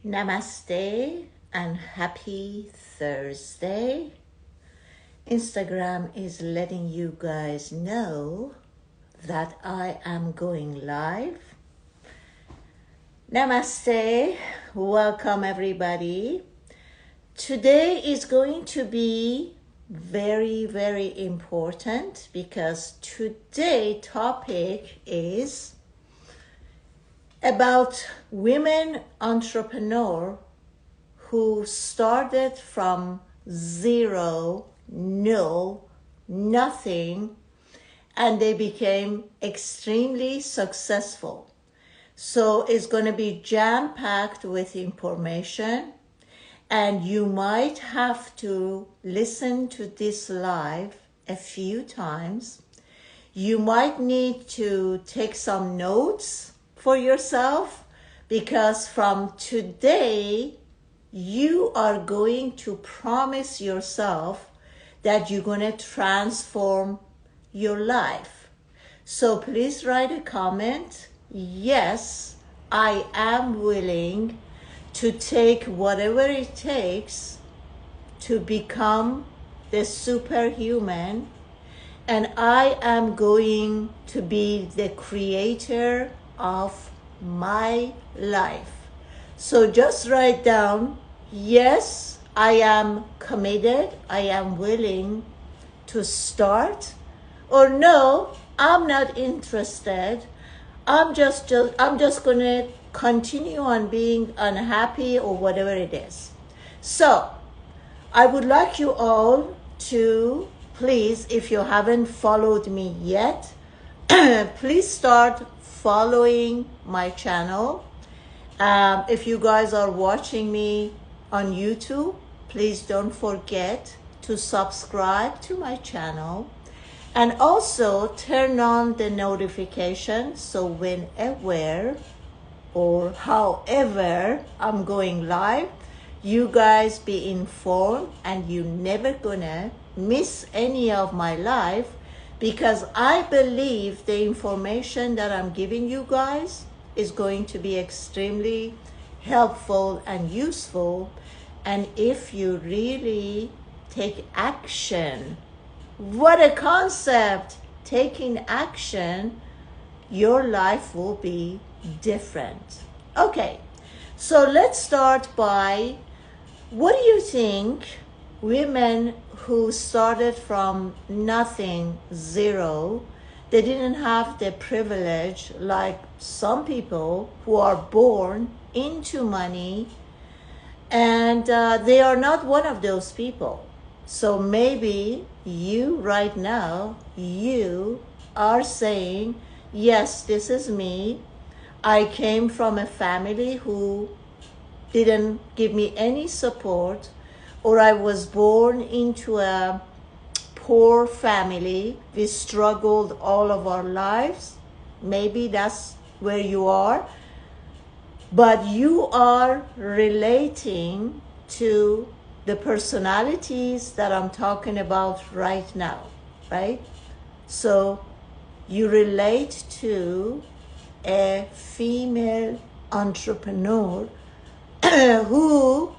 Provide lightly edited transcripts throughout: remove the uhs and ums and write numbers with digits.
Namaste and happy Thursday. Instagram is letting you guys know that I am going live. Namaste, welcome everybody. Today is going to be very, very important because today's topic is about women entrepreneur who started from zero, nil, nothing, and they became extremely successful. So it's going to be jam-packed with information, and you might have to listen to this live a few times. You might need to take some notes for yourself, because from today you are going to promise yourself that you're going to transform your life. So please write a comment. Yes, I am willing to take whatever it takes to become the superhuman, and I am going to be the creator of my life. So just write down, yes, I am committed, I am willing to start, or no, I'm not interested. I'm just going to continue on being unhappy, or whatever it is. So I would like you all to please, if you haven't followed me yet, please start following my channel. If you guys are watching me on YouTube, please don't forget to subscribe to my channel, and also turn on the notification so whenever or however I'm going live, you guys be informed and you never gonna miss any of my live, because I believe the information that I'm giving you guys is going to be extremely helpful and useful. And if you really take action, what a concept, taking action, your life will be different. Okay, so let's start by, what do you think women who started from nothing, zero, they didn't have the privilege like some people who are born into money, and they are not one of those people. So maybe you right now, you are saying, yes, this is me. I came from a family who didn't give me any support, or I was born into a poor family. We struggled all of our lives. Maybe that's where you are. But you are relating to the personalities that I'm talking about right now, right? So you relate to a female entrepreneur who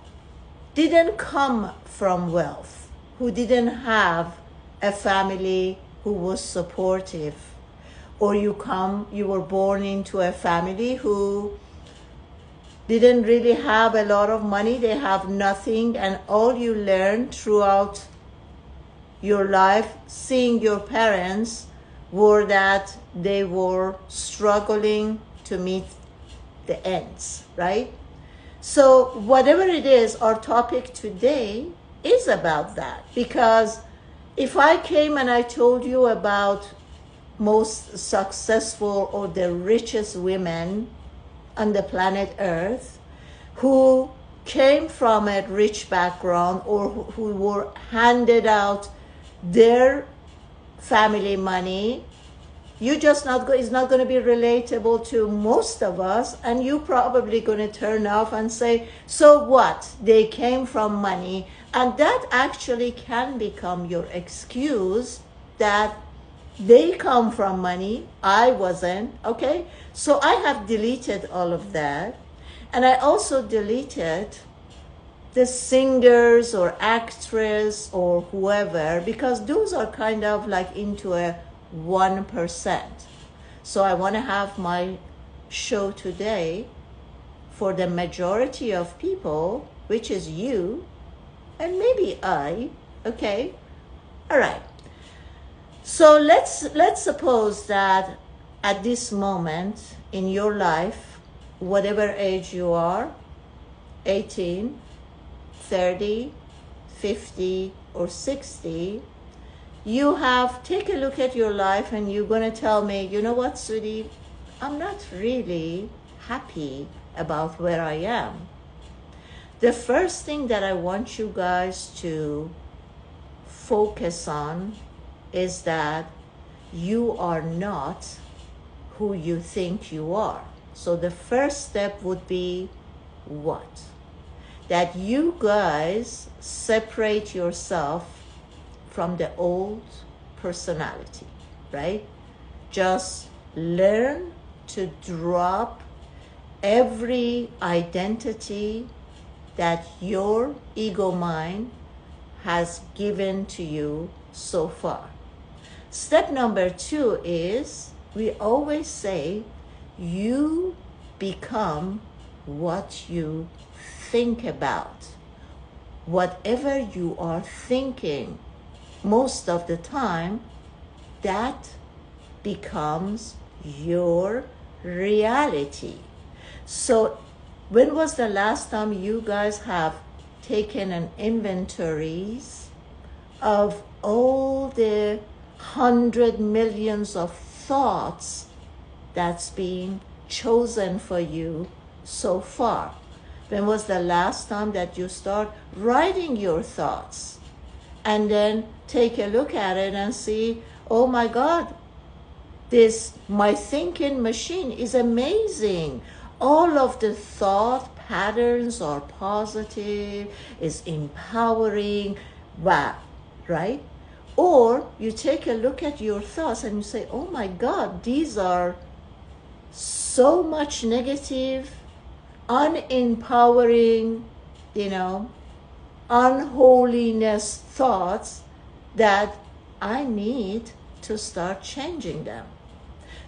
didn't come from wealth, who didn't have a family who was supportive, or you were born into a family who didn't really have a lot of money, they have nothing, and all you learned throughout your life seeing your parents were that they were struggling to meet the ends, right? So whatever it is, our topic today is about that. Because if I came and I told you about most successful or the richest women on the planet Earth who came from a rich background, or who were handed out their family money, it's not going to be relatable to most of us, and you probably going to turn off and say, so what? They came from money. And that actually can become your excuse that they come from money, I wasn't, okay? So I have deleted all of that. And I also deleted the singers or actress or whoever, because those are kind of like into a 1%. So I want to have my show today for the majority of people, which is you and maybe I. Okay, all right. So let's suppose that at this moment in your life, whatever age you are, 18, 30, 50, or 60, you have take a look at your life and you're going to tell me, you know what, sweetie, I'm not really happy about where I am. The first thing that I want you guys to focus on is that you are not who you think you are. So the first step would be what? That you guys separate yourself from the old personality, right? Just learn to drop every identity that your ego mind has given to you so far. Step number 2 is, we always say, you become what you think about. Whatever you are thinking, most of the time, that becomes your reality. So when was the last time you guys have taken an inventories of all the 100 millions of thoughts that's been chosen for you so far? When was the last time that you start writing your thoughts and then take a look at it and see, oh my God, my thinking machine is amazing. All of the thought patterns are positive, is empowering, wow, right? Or you take a look at your thoughts and you say, oh my God, these are so much negative, unempowering, unholiness thoughts that I need to start changing them.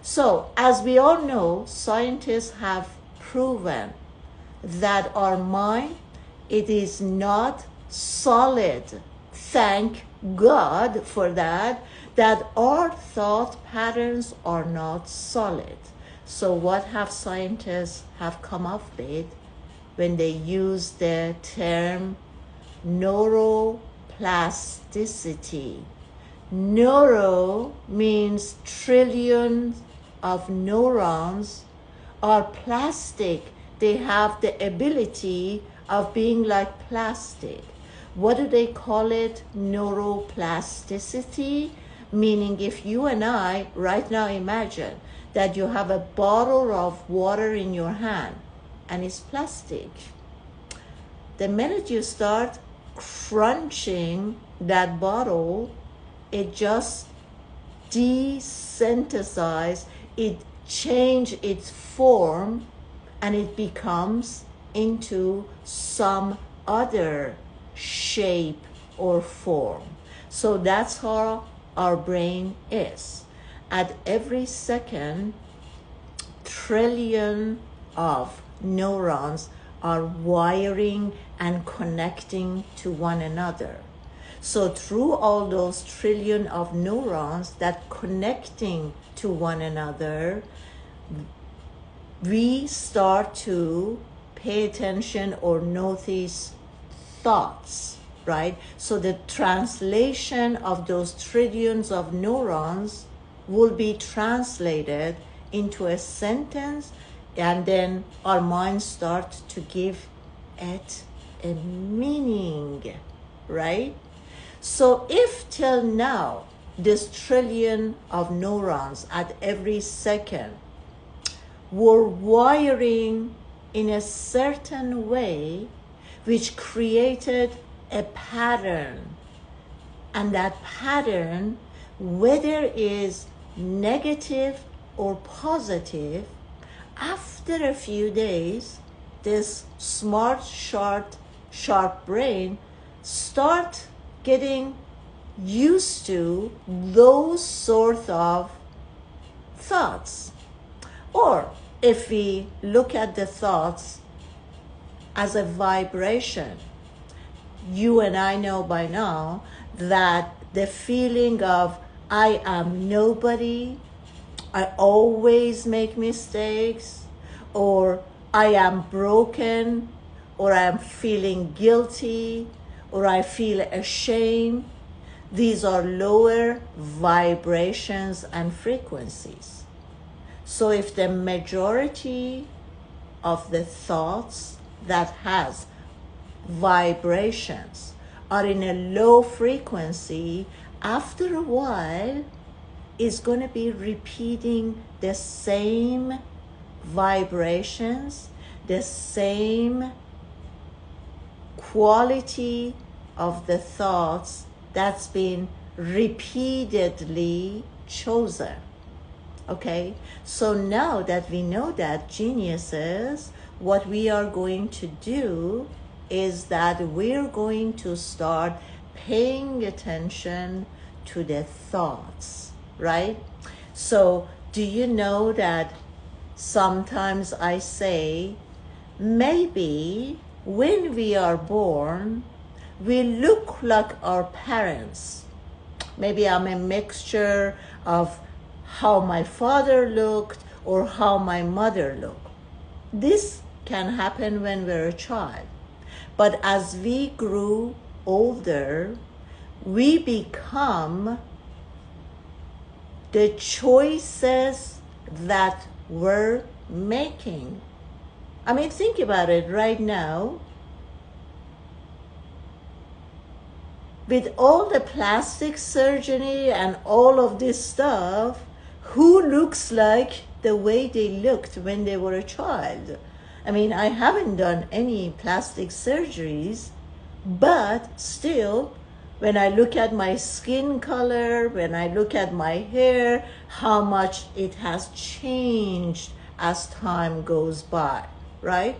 So, as we all know, scientists have proven that our mind, it is not solid. Thank God for that our thought patterns are not solid. So what have scientists have come up with when they use the term neuroplasticity? Neuro means trillions of neurons are plastic. They have the ability of being like plastic. What do they call it? Neuroplasticity, meaning if you and I right now imagine that you have a bottle of water in your hand and it's plastic. The minute you start crunching that bottle, it just desynthesizes, it changes its form, and it becomes into some other shape or form. So that's how our brain is. At every second, trillion of neurons are wiring and connecting to one another. So through all those trillion of neurons that connecting to one another, we start to pay attention or notice thoughts, right? So the translation of those trillions of neurons will be translated into a sentence, and then our minds start to give it a meaning, right? So if till now, this trillion of neurons at every second were wiring in a certain way, which created a pattern, and that pattern, whether is negative or positive, after a few days, this smart, sharp brain start getting used to those sort of thoughts. Or if we look at the thoughts as a vibration, you and I know by now that the feeling of I am nobody, I always make mistakes, or I am broken, or I am feeling guilty, or I feel ashamed, these are lower vibrations and frequencies. So if the majority of the thoughts that has vibrations are in a low frequency, after a while is going to be repeating the same vibrations, the same quality of the thoughts that's been repeatedly chosen. Okay, so now that we know that, geniuses, what we are going to do is that we're going to start paying attention to the thoughts, right? So do you know that sometimes I say, maybe when we are born, we look like our parents. Maybe I'm a mixture of how my father looked or how my mother looked. This can happen when we're a child. But as we grew older, we become the choices that we're making. I mean, think about it right now. With all the plastic surgery and all of this stuff, who looks like the way they looked when they were a child? I mean, I haven't done any plastic surgeries, but still, when I look at my skin color, when I look at my hair, how much it has changed as time goes by, right?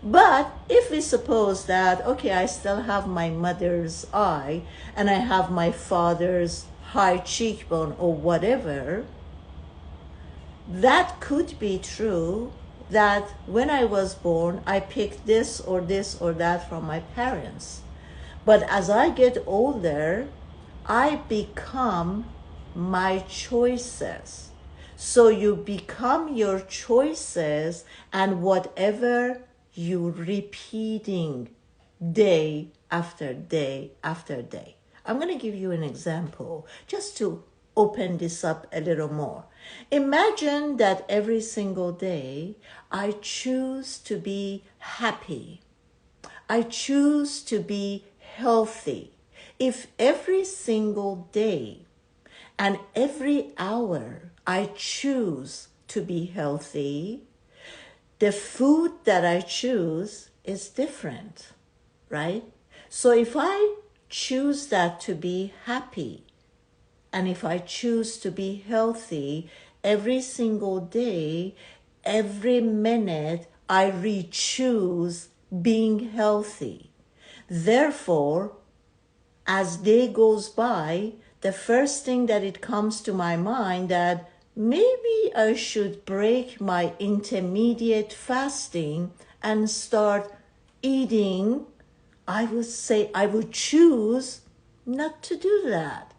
But if we suppose that, okay, I still have my mother's eye and I have my father's high cheekbone or whatever, that could be true, that when I was born, I picked this or that from my parents. But as I get older, I become my choices. So you become your choices, and whatever you repeating day after day after day. I'm going to give you an example just to open this up a little more. Imagine that every single day I choose to be happy. I choose to be healthy. If every single day and every hour I choose to be healthy, the food that I choose is different, right? So if I choose that to be happy, and if I choose to be healthy every single day, every minute I re-choose being healthy. Therefore, as day goes by, the first thing that it comes to my mind that maybe I should break my intermediate fasting and start eating, I would say I would choose not to do that.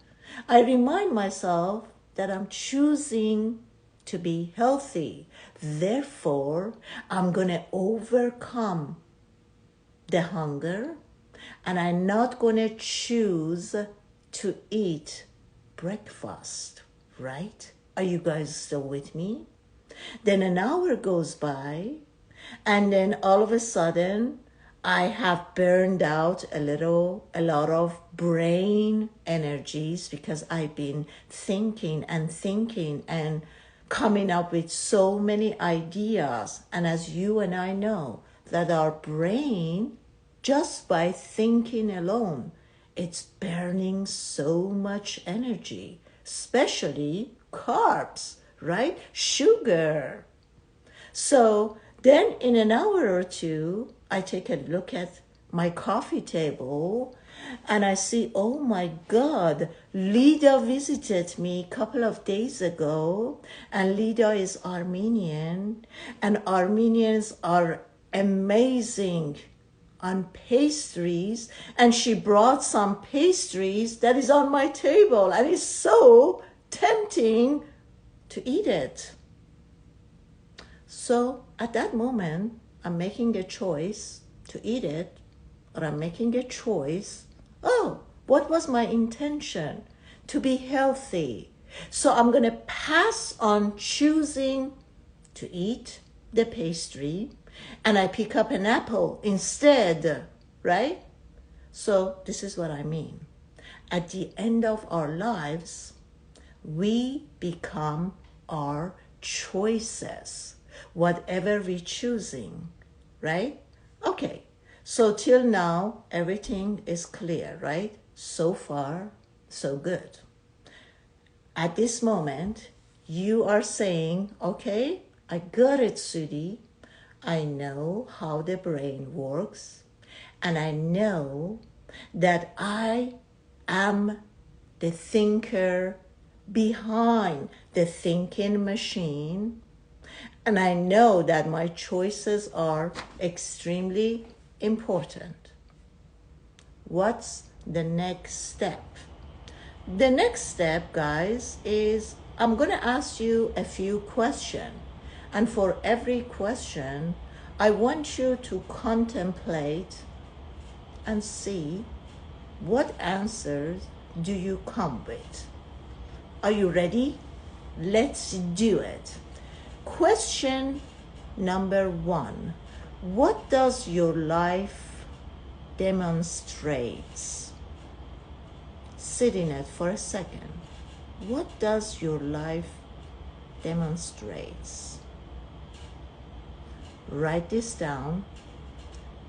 I remind myself that I'm choosing to be healthy. Therefore, I'm going to overcome the hunger, and I'm not going to choose to eat breakfast, right? Are you guys still with me? Then an hour goes by, and then all of a sudden, I have burned out a lot of brain energies because I've been thinking and coming up with so many ideas. And as you and I know, that our brain, just by thinking alone, it's burning so much energy, especially carbs, right? Sugar. So Then in an hour or two, I take a look at my coffee table and I see, oh my God, Lida visited me a couple of days ago, and Lida is Armenian, and Armenians are amazing on pastries, and she brought some pastries that is on my table, and it's so tempting to eat it. So at that moment, I'm making a choice to eat it, or I'm making a choice, oh, what was my intention? To be healthy. So I'm going to pass on choosing to eat the pastry, and I pick up an apple instead, right? So this is what I mean. At the end of our lives, we become our choices, whatever we're choosing, right? Okay, so till now, everything is clear, right? So far, so good. At this moment, you are saying, okay, I got it, Sudhi. I know how the brain works, and I know that I am the thinker behind the thinking machine, and I know that my choices are extremely important. What's the next step? The next step, guys, is I'm going to ask you a few questions. And for every question, I want you to contemplate and see what answers do you come with. Are you ready? Let's do it. Question number 1. What does your life demonstrate? Sit in it for a second. What does your life demonstrate? Write this down,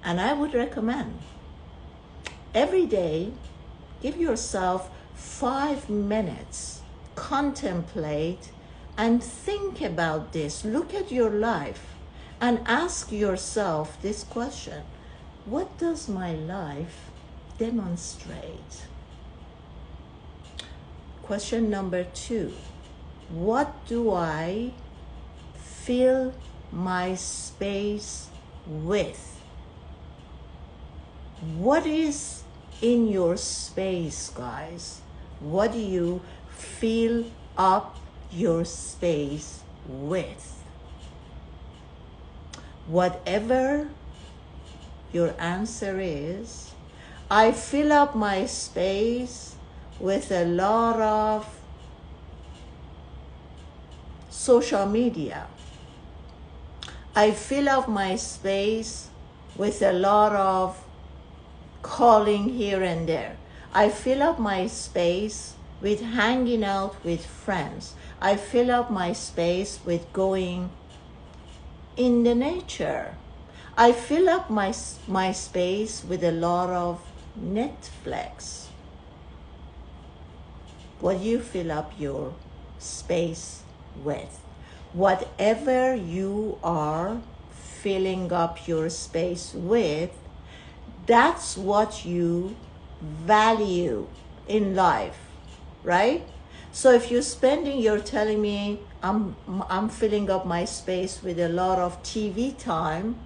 and I would recommend every day give yourself 5 minutes, contemplate and think about this. Look at your life and ask yourself this question: what does my life demonstrate? Question number 2, what do I fill my space with? What is in your space, guys? What do you fill up your space with? Whatever your answer is, I fill up my space with a lot of social media. I fill up my space with a lot of calling here and there. I fill up my space with hanging out with friends. I fill up my space with going in the nature. I fill up my space with a lot of Netflix. What do you fill up your space with? Whatever you are filling up your space with, that's what you value in life, right? So if you're telling me I'm filling up my space with a lot of TV time,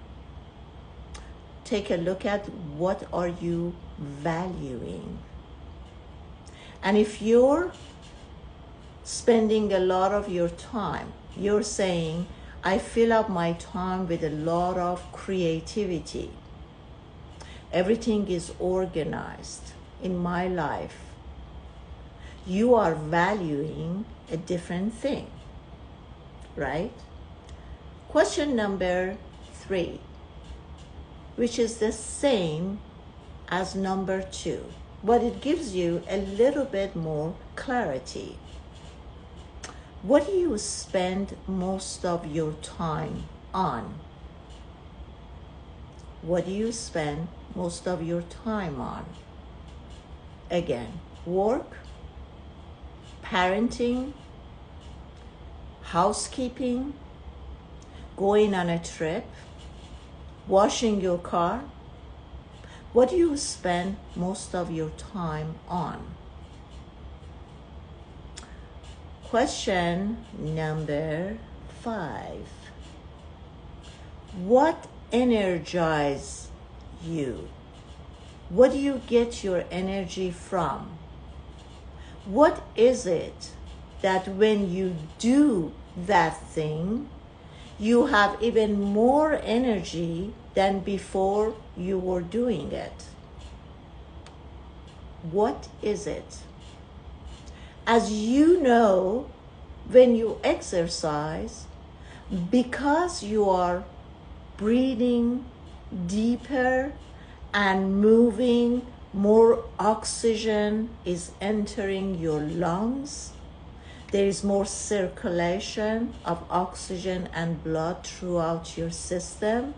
take a look at what are you valuing. And if you're spending a lot of your time, you're saying, I fill up my time with a lot of creativity. Everything is organized in my life. You are valuing a different thing, right? Question number 3, which is the same as number 2, but it gives you a little bit more clarity. What do you spend most of your time on? What do you spend most of your time on? Again, work, parenting, housekeeping, going on a trip, washing your car? What do you spend most of your time on? Question number 5. What energizes you? What do you get your energy from? What is it that when you do that thing, you have even more energy than before you were doing it? What is it? As you know, when you exercise, because you are breathing deeper and moving, more oxygen is entering your lungs. There is more circulation of oxygen and blood throughout your system.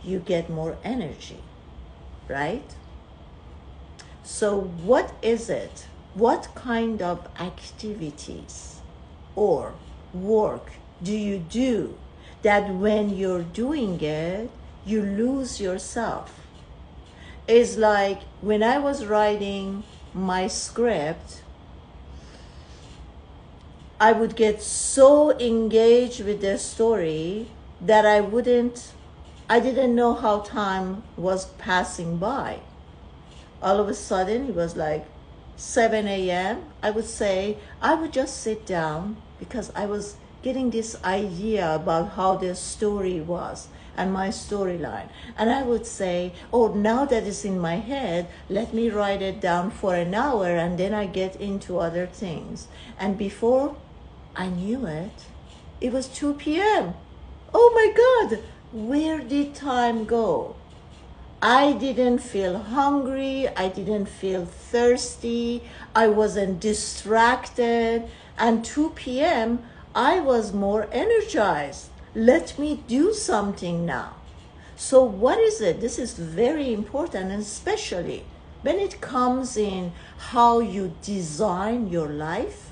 You get more energy, right? So what is it? What kind of activities or work do you do that when you're doing it, you lose yourself? It's like when I was writing my script, I would get so engaged with the story that I didn't know how time was passing by. All of a sudden, it was like 7 a.m. I would just sit down because I was getting this idea about how the story was and my storyline. And I would say, oh, now that it's in my head, let me write it down for an hour, and then I get into other things. And before I knew it, it was 2 p.m. Oh my God, where did time go? I didn't feel hungry, I didn't feel thirsty, I wasn't distracted, and 2 p.m. I was more energized. Let me do something now. So what is it? This is very important, and especially when it comes in how you design your life.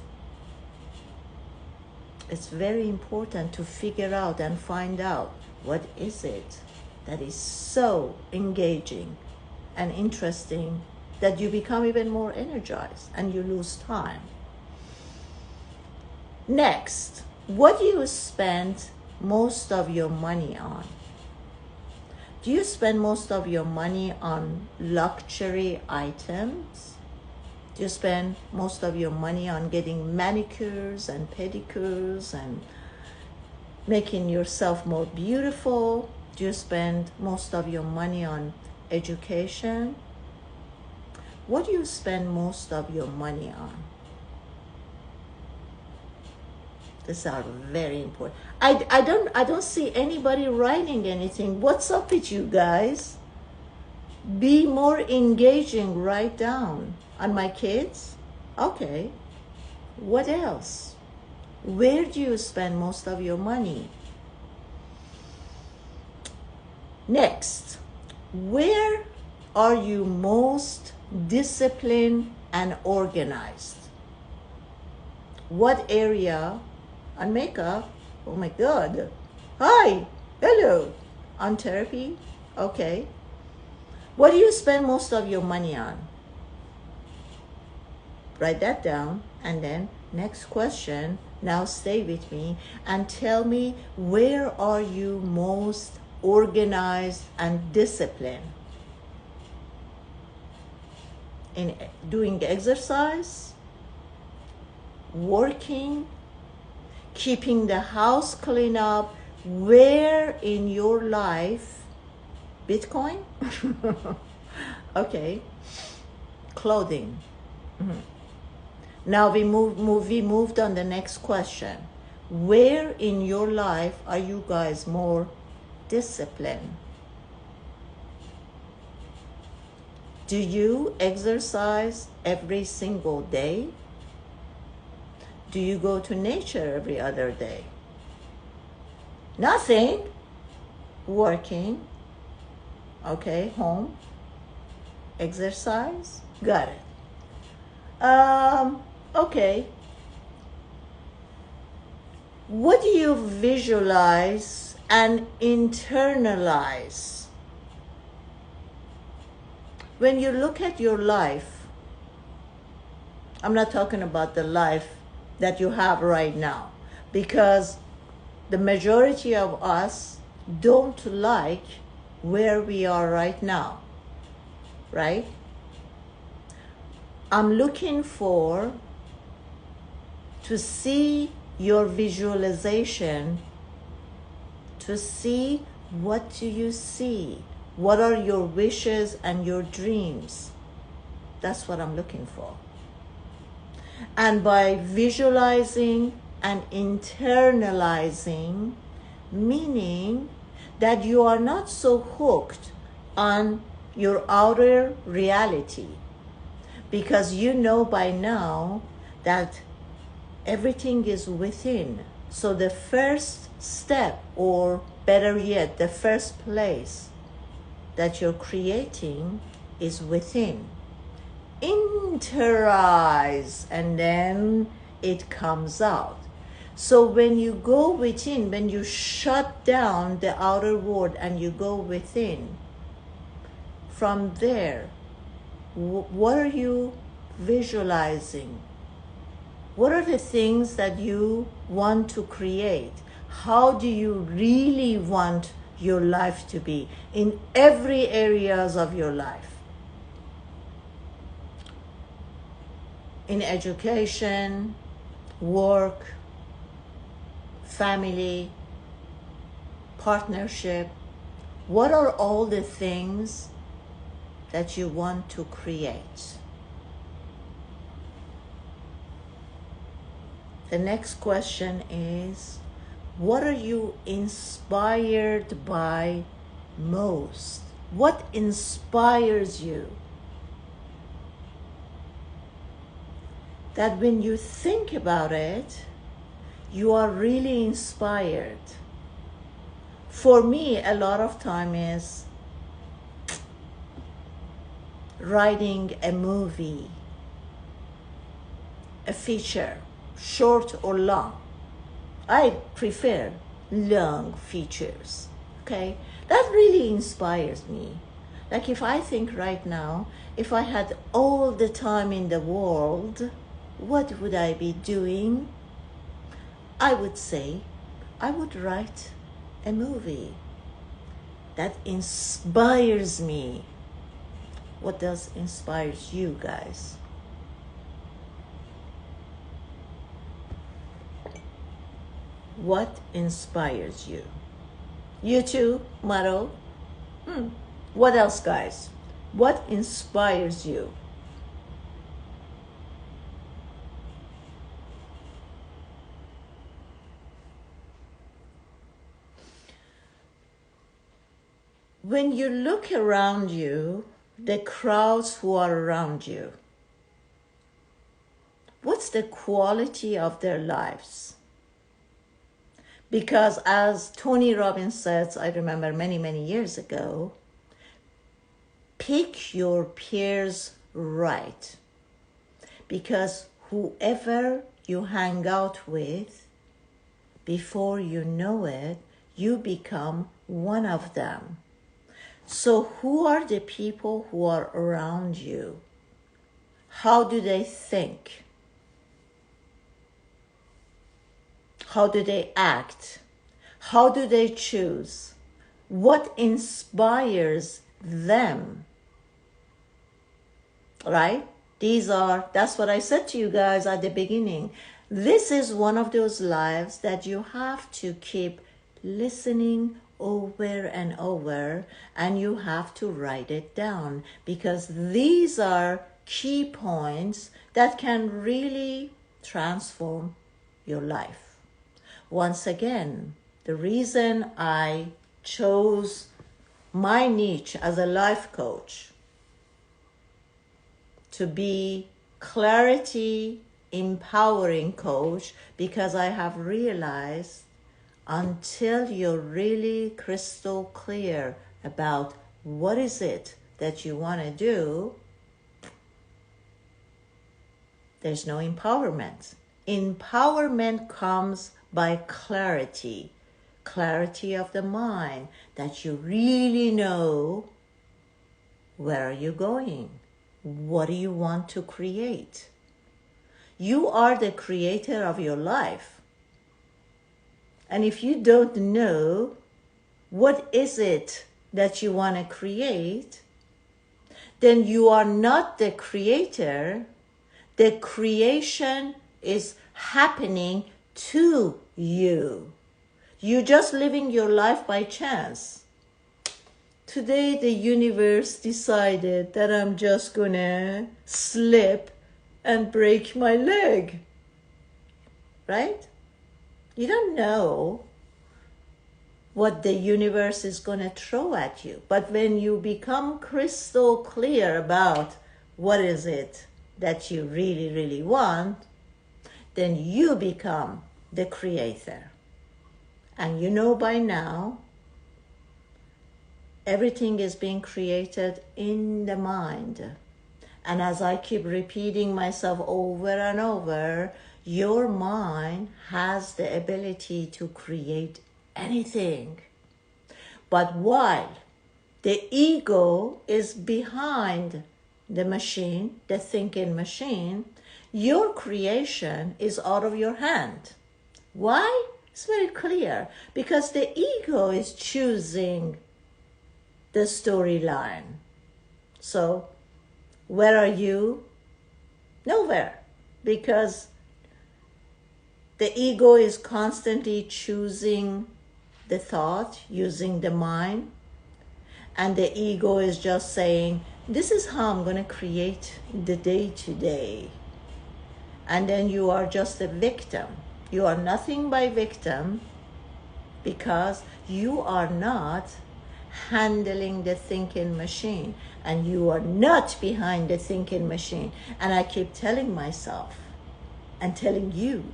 It's very important to figure out and find out what is it that is so engaging and interesting that you become even more energized and you lose time. Next, what do you spend most of your money on? Do you spend most of your money on luxury items? Do you spend most of your money on getting manicures and pedicures and making yourself more beautiful? Do you spend most of your money on education? What do you spend most of your money on? These are very important. I don't see anybody writing anything. What's up with you guys? Be more engaging. Write down. On my kids? Okay. What else? Where do you spend most of your money? Next, where are you most disciplined and organized? What area? On makeup? Oh my God. Hi, hello. On therapy? Okay. What do you spend most of your money on? Write that down. And then next question, now stay with me and tell me, where are you most organized and disciplined? In doing exercise, working, keeping the house clean up? Where in your life? Bitcoin? Okay. Clothing. Mm-hmm. Now we moved on the next question. Where in your life are you guys more disciplined? Do you exercise every single day? Do you go to nature every other day? Nothing. Working. Okay, home. Exercise. Got it. Okay. What do you visualize and internalize. When you look at your life, I'm not talking about the life that you have right now, because the majority of us don't like where we are right now, right? I'm looking to see your visualization, to see what do you see, what are your wishes and your dreams. That's what I'm looking for. And by visualizing and internalizing, meaning that you are not so hooked on your outer reality, because you know by now that everything is within. So the first step, or better yet, the first place that you're creating is within. Energize, and then it comes out. So when you go within, when you shut down the outer world and you go within, from there, what are you visualizing? What are the things that you want to create? How do you really want your life to be in every areas of your life? In education, work, family, partnership. What are all the things that you want to create? The next question is, what are you inspired by most? What inspires you? That when you think about it, you are really inspired. For me, a lot of time is writing a movie, a feature, short or long. I prefer long features, okay? That really inspires me. Like if I think right now, if I had all the time in the world, what would I be doing? I would say I would write a movie that inspires me. What does inspires you guys? What inspires you? You too, Maro? What else, guys? What inspires you? When you look around you, the crowds who are around you, what's the quality of their lives? Because as Tony Robbins says, I remember many, many years ago, pick your peers right. Because whoever you hang out with, before you know it, you become one of them. So who are the people who are around you? How do they think? How do they act? How do they choose? What inspires them? Right? That's what I said to you guys at the beginning. This is one of those lives that you have to keep listening over and over, and you have to write it down, because these are key points that can really transform your life. Once again, the reason I chose my niche as a life coach to be clarity empowering coach, because I have realized until you're really crystal clear about what is it that you want to do, there's no empowerment. Empowerment comes by clarity. clarity of the mind, that you really know where are you going, what do you want to create. You are the creator of your life. And if you don't know what is it that you want to create, then you are not the creator. The creation is happening to you. You're just living your life by chance. Today the universe decided that I'm just gonna slip and break my leg. Right? You don't know what the universe is gonna throw at you. But when you become crystal clear about what is it that you really, really want, then you become the creator. And you know by now, everything is being created in the mind. And as I keep repeating myself over and over, your mind has the ability to create anything. But while the ego is behind the machine, the thinking machine, your creation is out of your hand. Why? It's very clear. Because the ego is choosing the storyline. So, where are you? Nowhere. Because the ego is constantly choosing the thought, using the mind. And the ego is just saying, this is how I'm going to create the day to day. And then you are just a victim. You are nothing but victim, because you are not handling the thinking machine, and you are not behind the thinking machine. And I keep telling myself and telling you,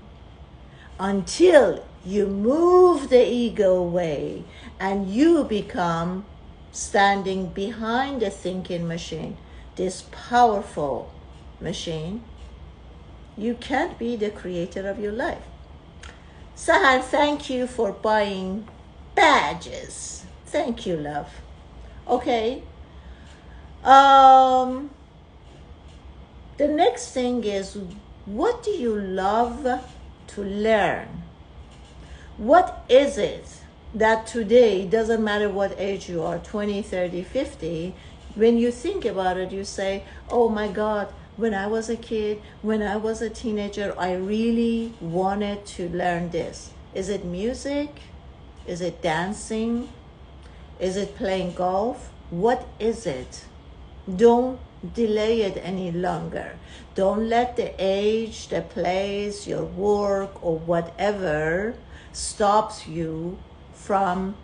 until you move the ego away and you become standing behind the thinking machine, this powerful machine, you can't be the creator of your life. Sahar, thank you for buying badges. Thank you, love. Okay. The next thing is, what do you love to learn? What is it that today, doesn't matter what age you are, 20, 30, 50, when you think about it, you say, oh my God, when I was a kid, when I was a teenager, I really wanted to learn this. Is it music? Is it dancing? Is it playing golf? What is it? Don't delay it any longer. Don't let the age, the place, your work, or whatever stops you from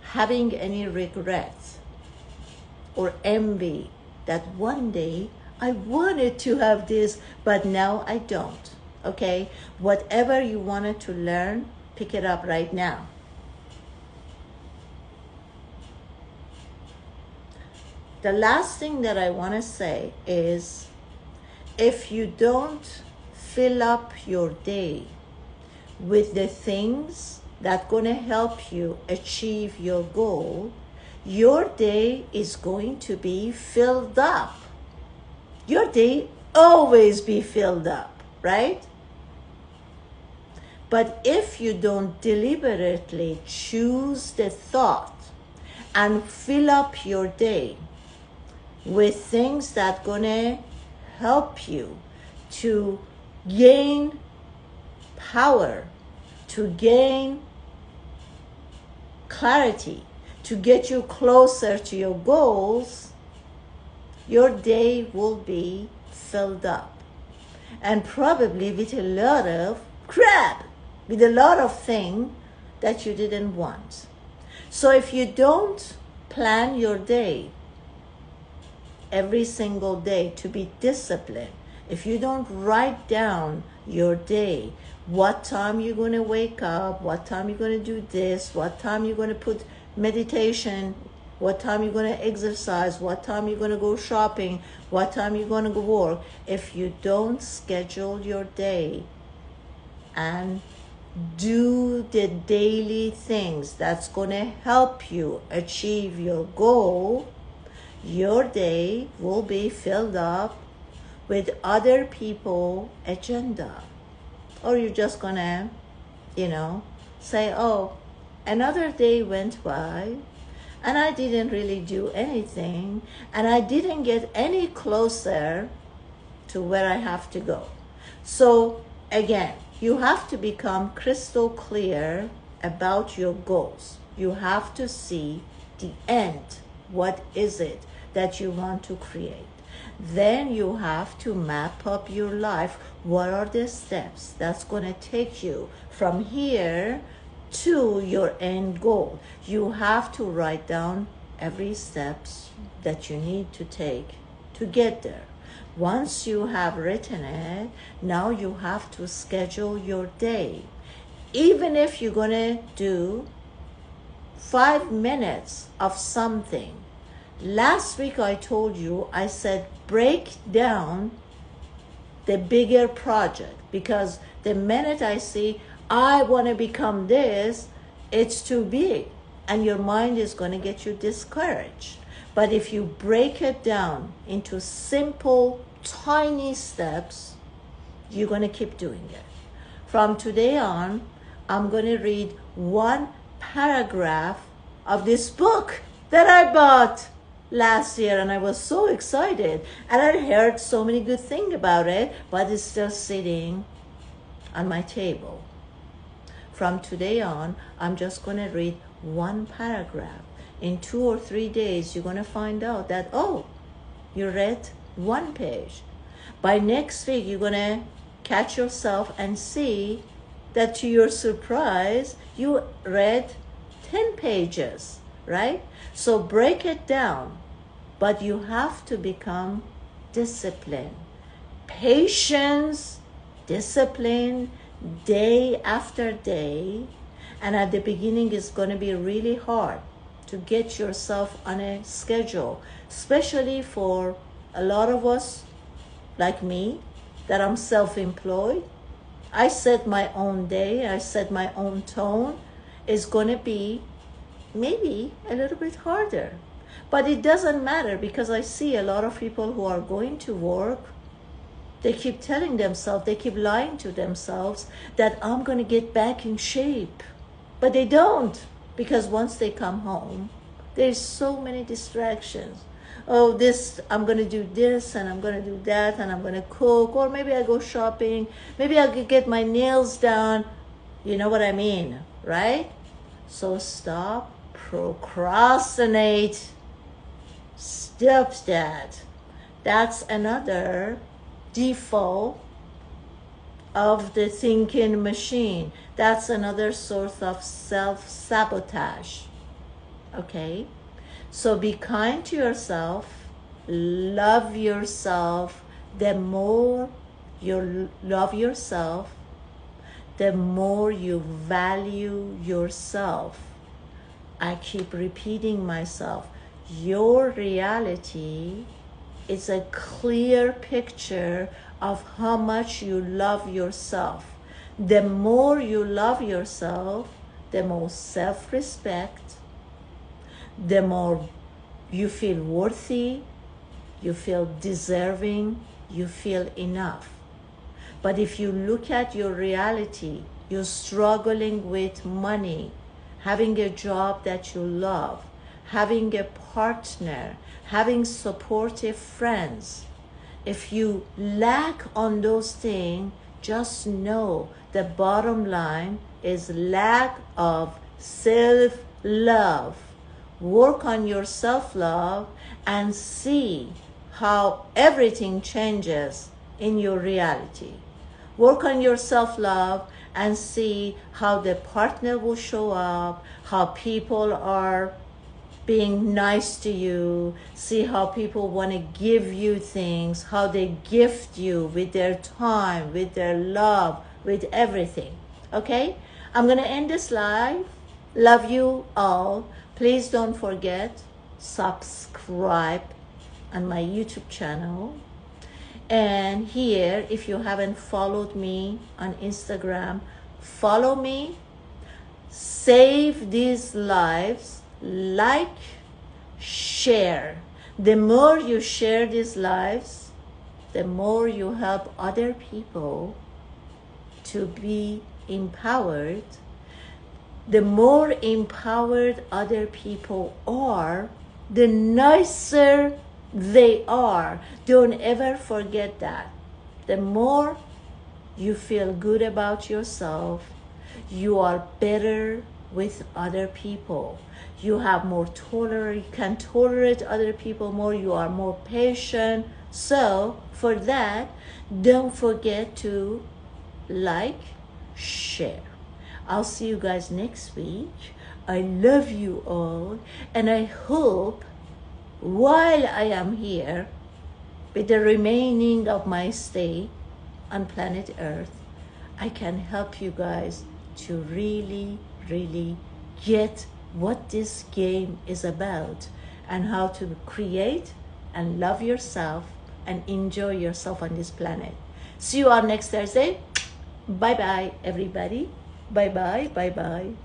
having any regrets or envy that one day I wanted to have this, but now I don't. Okay? Whatever you wanted to learn, pick it up right now. The last thing that I want to say is, if you don't fill up your day with the things that going to help you achieve your goal, your day is going to be filled up. Your day always be filled up, right? But if you don't deliberately choose the thought and fill up your day with things that gonna help you to gain power, to gain clarity, to get you closer to your goals, your day will be filled up. And probably with a lot of crap, with a lot of things that you didn't want. So if you don't plan your day every single day to be disciplined, if you don't write down your day, what time you're going to wake up, what time you're going to do this, what time you're going to put meditation, what time you're going to exercise, what time you're going to go shopping, what time you're going to go work, if you don't schedule your day and do the daily things that's going to help you achieve your goal, your day will be filled up with other people agenda. Or you're just going to, say, oh, another day went by and I didn't really do anything and I didn't get any closer to where I have to go. So again, you have to become crystal clear about your goals. You have to see the end. What is it that you want to create? Then you have to map up your life. What are the steps that's going to take you from here to your end goal? You have to write down every steps that you need to take to get there. Once you have written it, now you have to schedule your day. Even if you're going to do 5 minutes of something. Last week I told you, I said break down the bigger project, because the minute I see I want to become this, it's too big and your mind is going to get you discouraged. But if you break it down into simple, tiny steps, you're going to keep doing it. From today on, I'm going to read one paragraph of this book that I bought last year, and I was so excited. And I heard so many good things about it, but it's still sitting on my table. From today on, I'm just going to read one paragraph. In 2 or 3 days, you're going to find out that, oh, you read 1 page. By next week, you're going to catch yourself and see that, to your surprise, you read 10 pages, right? So break it down, but you have to become disciplined. Patience, discipline, day after day. And at the beginning, it's going to be really hard to get yourself on a schedule, especially for a lot of us, like me, that I'm self-employed. I set my own day, I set my own tone. It's going to be maybe a little bit harder. But it doesn't matter, because I see a lot of people who are going to work, they keep telling themselves, they keep lying to themselves that I'm going to get back in shape. But they don't, because once they come home, there's so many distractions. Oh, this, I'm going to do this, and I'm going to do that, and I'm going to cook, or maybe I go shopping, maybe I could get my nails done. You know what I mean, right? So stop, procrastinate. Stop that. That's another default of the thinking machine. That's another source of self-sabotage. Okay? So be kind to yourself, love yourself. The more you love yourself, the more you value yourself. I keep repeating myself. Your reality is a clear picture of how much you love yourself. The more you love yourself, the more self-respect, the more you feel worthy, you feel deserving, you feel enough. But if you look at your reality, you're struggling with money, having a job that you love, having a partner, having supportive friends. If you lack on those things, just know the bottom line is lack of self-love. Work on your self-love and see how everything changes in your reality. Work on your self-love and see how the partner will show up, how people are being nice to you, see how people want to give you things, how they gift you with their time, with their love, with everything. Okay? I'm going to end this live. Love you all. Please don't forget, subscribe on my YouTube channel. And here, if you haven't followed me on Instagram, follow me, save these lives, like, share. The more you share these lives, the more you help other people to be empowered. The more empowered other people are, the nicer they are. Don't ever forget that. The more you feel good about yourself, you are better with other people. You have more tolerance, can tolerate other people more, you are more patient. So for that, don't forget to like, share. I'll see you guys next week. I love you all, and I hope while I am here with the remaining of my stay on planet Earth, I can help you guys to really, really get what this game is about and how to create and love yourself and enjoy yourself on this planet. See you on next Thursday. Bye-bye, everybody. Bye-bye, bye-bye.